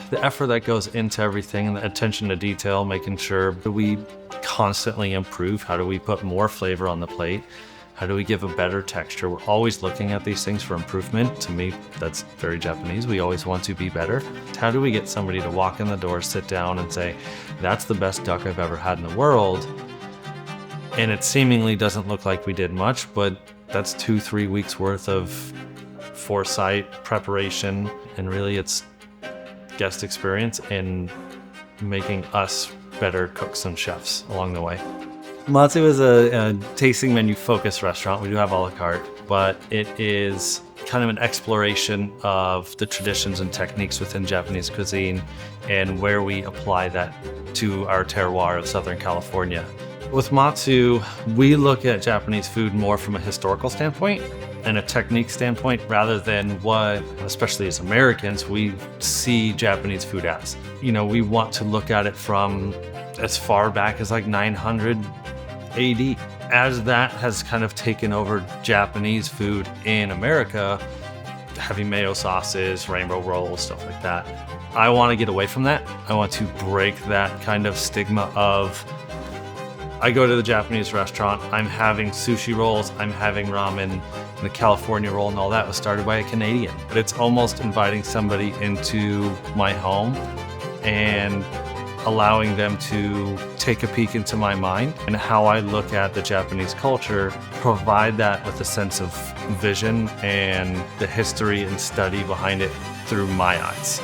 The effort that goes into everything and the attention to detail, making sure that we constantly improve. How do we put more flavor on the plate? How do we give a better texture? We're always looking at these things for improvement. To me, that's very Japanese. We always want to be better. How do we get somebody to walk in the door, sit down and say, that's the best duck I've ever had in the world? And it seemingly doesn't look like we did much, but that's 2-3 weeks worth of foresight, preparation, and really it's guest experience and making us better cooks and chefs along the way. Matsu is a tasting menu focused restaurant. We do have a la carte, but it is kind of an exploration of the traditions and techniques within Japanese cuisine and where we apply that to our terroir of Southern California. With Matsu, we look at Japanese food more from a historical standpoint and a technique standpoint rather than what, especially as Americans, we see Japanese food as. You know, we want to look at it from as far back as like 900 AD. As that has kind of taken over Japanese food in America, heavy mayo sauces, rainbow rolls, stuff like that. I want to get away from that. I want to break that kind of stigma of, I go to the Japanese restaurant, I'm having sushi rolls, I'm having ramen, and the California roll and all that was started by a Canadian. But it's almost inviting somebody into my home and allowing them to take a peek into my mind and how I look at the Japanese culture, provide that with a sense of vision and the history and study behind it through my eyes.